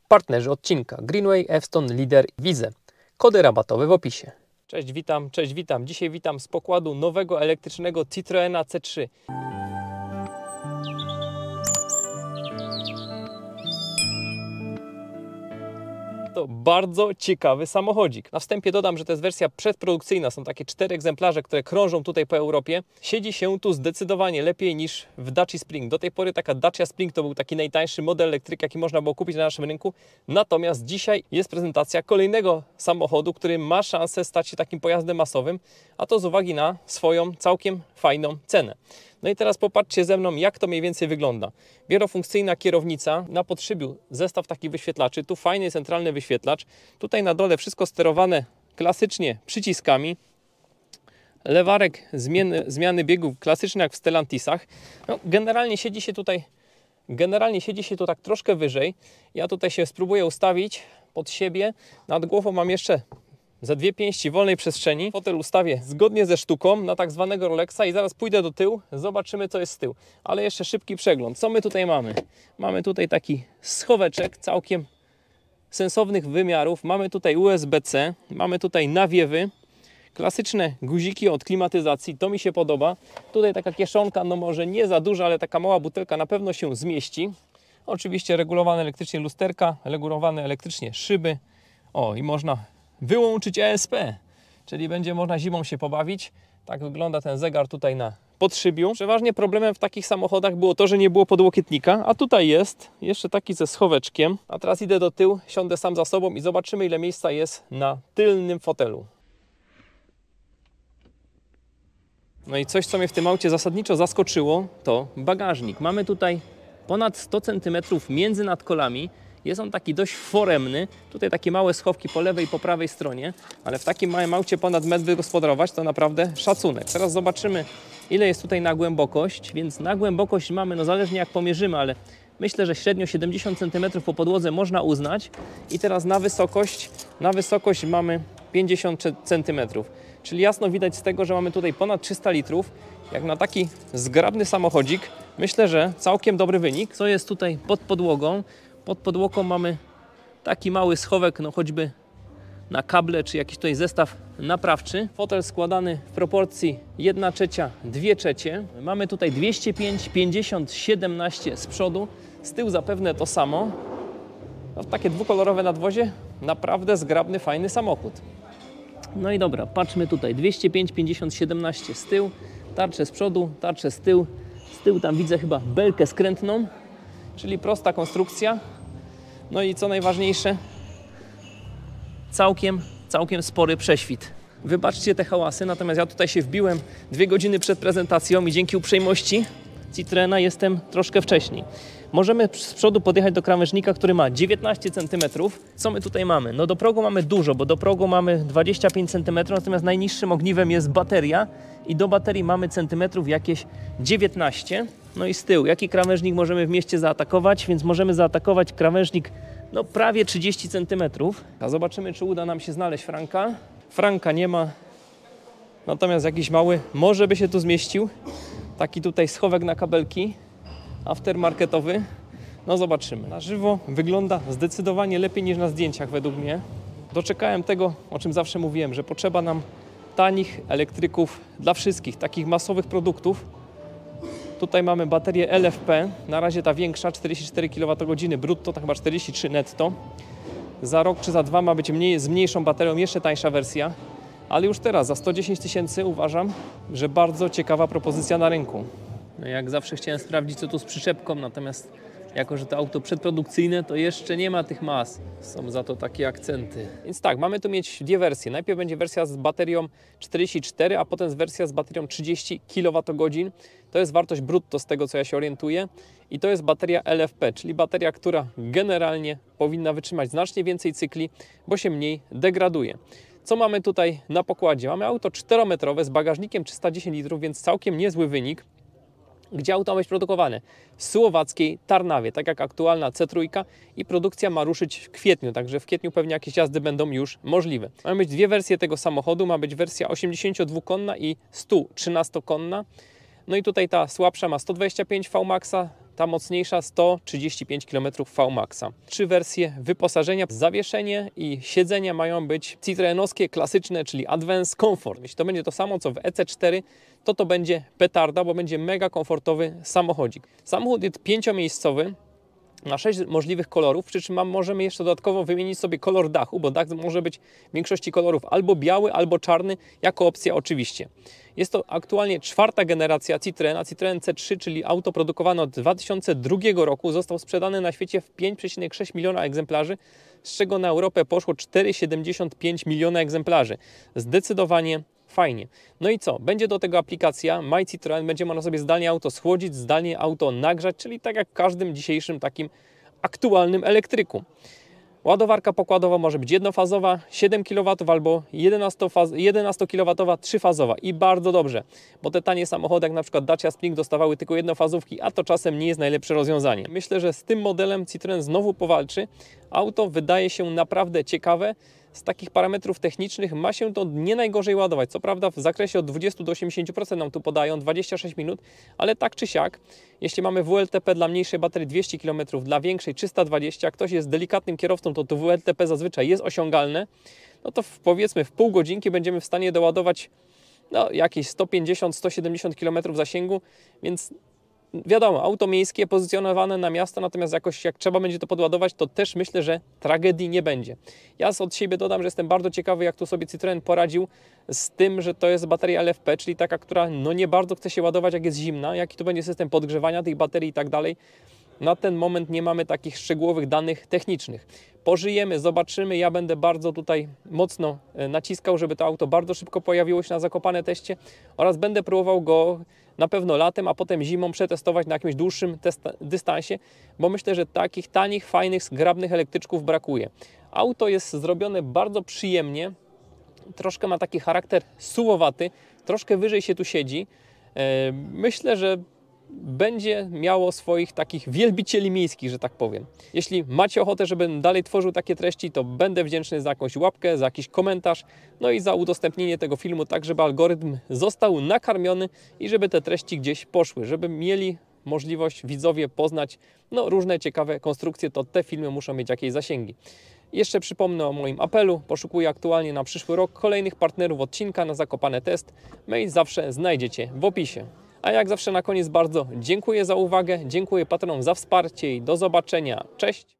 Partnerzy odcinka Greenway, Evstone, Leader, Wize. Kody rabatowe w opisie. Cześć, witam. Dzisiaj witam z pokładu nowego elektrycznego Citroena C3. To bardzo ciekawy samochodzik. Na wstępie dodam, że to jest wersja przedprodukcyjna. Są takie 4 egzemplarze, które krążą tutaj po Europie. Siedzi się tu zdecydowanie lepiej niż w Dacia Spring. Do tej pory taka Dacia Spring to był taki najtańszy model elektryka, jaki można było kupić na naszym rynku. Natomiast dzisiaj jest prezentacja kolejnego samochodu, który ma szansę stać się takim pojazdem masowym, a to z uwagi na swoją całkiem fajną cenę. No i teraz popatrzcie ze mną, jak to mniej więcej wygląda. Wielofunkcyjna kierownica, na podszybiu zestaw takich wyświetlaczy, tu fajny centralny wyświetlacz, tutaj na dole wszystko sterowane klasycznie przyciskami, lewarek zmiany biegów klasycznie jak w Stellantisach. No, generalnie siedzi się tu tak troszkę wyżej. Ja tutaj się spróbuję ustawić pod siebie, nad głową mam jeszcze za 2 pięści wolnej przestrzeni. Fotel ustawię zgodnie ze sztuką na tak zwanego Rolexa i zaraz pójdę do tyłu, zobaczymy co jest z tyłu. Ale jeszcze szybki przegląd. Co my tutaj mamy? Mamy tutaj taki schoweczek całkiem sensownych wymiarów. Mamy tutaj USB-C, mamy tutaj nawiewy, klasyczne guziki od klimatyzacji, to mi się podoba. Tutaj taka kieszonka, no może nie za duża, ale taka mała butelka na pewno się zmieści. Oczywiście regulowane elektrycznie lusterka, regulowane elektrycznie szyby. O, i można wyłączyć ESP, czyli będzie można zimą się pobawić. Tak wygląda ten zegar tutaj na podszybiu. Przeważnie problemem w takich samochodach było to, że nie było podłokietnika, a tutaj jest jeszcze taki ze schoweczkiem. A teraz idę do tyłu, siądę sam za sobą i zobaczymy, ile miejsca jest na tylnym fotelu. No i coś, co mnie w tym aucie zasadniczo zaskoczyło, to bagażnik. Mamy tutaj ponad 100 cm między nadkolami. Jest on taki dość foremny. Tutaj takie małe schowki po lewej i po prawej stronie, ale w takim małym aucie ponad metr wygospodarować to naprawdę szacunek. Teraz zobaczymy, ile jest tutaj na głębokość, więc na głębokość mamy, no zależnie jak pomierzymy, ale myślę, że średnio 70 cm po podłodze można uznać. I teraz na wysokość mamy 50 cm. Czyli jasno widać z tego, że mamy tutaj ponad 300 litrów. Jak na taki zgrabny samochodzik, myślę, że całkiem dobry wynik. Co jest tutaj pod podłogą? Pod podłogą mamy taki mały schowek, no choćby na kable, czy jakiś tutaj zestaw naprawczy. Fotel składany w proporcji 1/3, 2/3. Mamy tutaj 205, 50, 17 z przodu. Z tyłu zapewne to samo. No, takie dwukolorowe nadwozie, naprawdę zgrabny, fajny samochód. No i dobra, patrzmy tutaj. 205, 50, 17 z tyłu. Tarcze z przodu, tarcze z tyłu. Z tyłu tam widzę chyba belkę skrętną, czyli prosta konstrukcja. No i co najważniejsze, całkiem spory prześwit. Wybaczcie te hałasy, natomiast ja tutaj się wbiłem 2 godziny przed prezentacją i dzięki uprzejmości Citroena jestem troszkę wcześniej. Możemy z przodu podjechać do krawężnika, który ma 19 cm. Co my tutaj mamy? No do progu mamy dużo, bo do progu mamy 25 cm, natomiast najniższym ogniwem jest bateria i do baterii mamy centymetrów jakieś 19. No i z tyłu, jaki krawężnik możemy w mieście zaatakować? Więc możemy zaatakować krawężnik no prawie 30 cm. A zobaczymy, czy uda nam się znaleźć franka. Franka nie ma, natomiast jakiś mały może by się tu zmieścił. Taki tutaj schowek na kabelki aftermarketowy. No zobaczymy. Na żywo wygląda zdecydowanie lepiej niż na zdjęciach według mnie. Doczekałem tego, o czym zawsze mówiłem, że potrzeba nam tanich elektryków dla wszystkich, takich masowych produktów. Tutaj mamy baterię LFP, na razie ta większa, 44 kWh brutto, to chyba 43 netto. Za rok czy za 2 ma być z mniejszą baterią, jeszcze tańsza wersja. Ale już teraz za 110 000 uważam, że bardzo ciekawa propozycja na rynku. No jak zawsze chciałem sprawdzić, co tu z przyczepką, natomiast jako że to auto przedprodukcyjne, to jeszcze nie ma tych mas. Są za to takie akcenty. Więc tak, mamy tu mieć 2 wersje. Najpierw będzie wersja z baterią 44, a potem wersja z baterią 30 kWh. To jest wartość brutto z tego, co ja się orientuję. I to jest bateria LFP, czyli bateria, która generalnie powinna wytrzymać znacznie więcej cykli, bo się mniej degraduje. Co mamy tutaj na pokładzie? Mamy auto 4-metrowe z bagażnikiem 310 litrów, więc całkiem niezły wynik. Gdzie auto ma być produkowane? W słowackiej Tarnawie, tak jak aktualna C3 i produkcja ma ruszyć w kwietniu, także w kwietniu pewnie jakieś jazdy będą już możliwe. Mają być 2 wersje tego samochodu, ma być wersja 82-konna i 113-konna. No i tutaj ta słabsza ma 125 Vmaxa, ta mocniejsza 135 km VMAX. 3 wersje wyposażenia, zawieszenie i siedzenia mają być citroenowskie, klasyczne, czyli Advance Comfort. Jeśli to będzie to samo co w EC4, to będzie petarda, bo będzie mega komfortowy samochodzik. Samochód jest 5-miejscowy, ma 6 możliwych kolorów, przy czym możemy jeszcze dodatkowo wymienić sobie kolor dachu, bo dach może być w większości kolorów albo biały, albo czarny, jako opcja oczywiście. Jest to aktualnie 4. generacja Citroena, Citroen C3, czyli auto produkowane od 2002 roku. Został sprzedany na świecie w 5,6 miliona egzemplarzy, z czego na Europę poszło 4,75 miliona egzemplarzy. Zdecydowanie fajnie. No i co? Będzie do tego aplikacja My Citroen, będzie można sobie zdalnie auto schłodzić, zdalnie auto nagrzać, czyli tak jak w każdym dzisiejszym takim aktualnym elektryku. Ładowarka pokładowa może być jednofazowa, 7 kW albo 11 kW trzyfazowa i bardzo dobrze, bo te tanie samochody jak na przykład Dacia Spring dostawały tylko jednofazówki, a to czasem nie jest najlepsze rozwiązanie. Myślę, że z tym modelem Citroen znowu powalczy. Auto wydaje się naprawdę ciekawe. Z takich parametrów technicznych ma się to nie najgorzej ładować. Co prawda w zakresie od 20 do 80% nam tu podają 26 minut, ale tak czy siak, jeśli mamy WLTP dla mniejszej baterii 200 km, dla większej 320, ktoś jest delikatnym kierowcą, to WLTP zazwyczaj jest osiągalne, no to powiedzmy w pół godzinki będziemy w stanie doładować jakieś 150-170 km zasięgu, więc wiadomo, auto miejskie pozycjonowane na miasto, natomiast jakoś jak trzeba będzie to podładować, to też myślę, że tragedii nie będzie. Ja od siebie dodam, że jestem bardzo ciekawy, jak tu sobie Citroen poradził z tym, że to jest bateria LFP, czyli taka, która nie bardzo chce się ładować, jak jest zimna, jaki tu będzie system podgrzewania tych baterii i tak dalej. Na ten moment nie mamy takich szczegółowych danych technicznych. Pożyjemy, zobaczymy. Ja będę bardzo tutaj mocno naciskał, żeby to auto bardzo szybko pojawiło się na Zakopane teście oraz będę próbował go na pewno latem, a potem zimą przetestować na jakimś dłuższym dystansie, bo myślę, że takich tanich, fajnych, zgrabnych elektryczków brakuje. Auto jest zrobione bardzo przyjemnie, troszkę ma taki charakter suwowaty, troszkę wyżej się tu siedzi. Myślę, że będzie miało swoich takich wielbicieli miejskich, że tak powiem. Jeśli macie ochotę, żebym dalej tworzył takie treści, to będę wdzięczny za jakąś łapkę, za jakiś komentarz, no i za udostępnienie tego filmu, tak żeby algorytm został nakarmiony i żeby te treści gdzieś poszły, żeby mieli możliwość widzowie poznać różne ciekawe konstrukcje, to te filmy muszą mieć jakieś zasięgi. Jeszcze przypomnę o moim apelu, poszukuję aktualnie na przyszły rok kolejnych partnerów odcinka na Zakopane Test. Mail zawsze znajdziecie w opisie. A jak zawsze na koniec bardzo dziękuję za uwagę, dziękuję patronom za wsparcie i do zobaczenia. Cześć!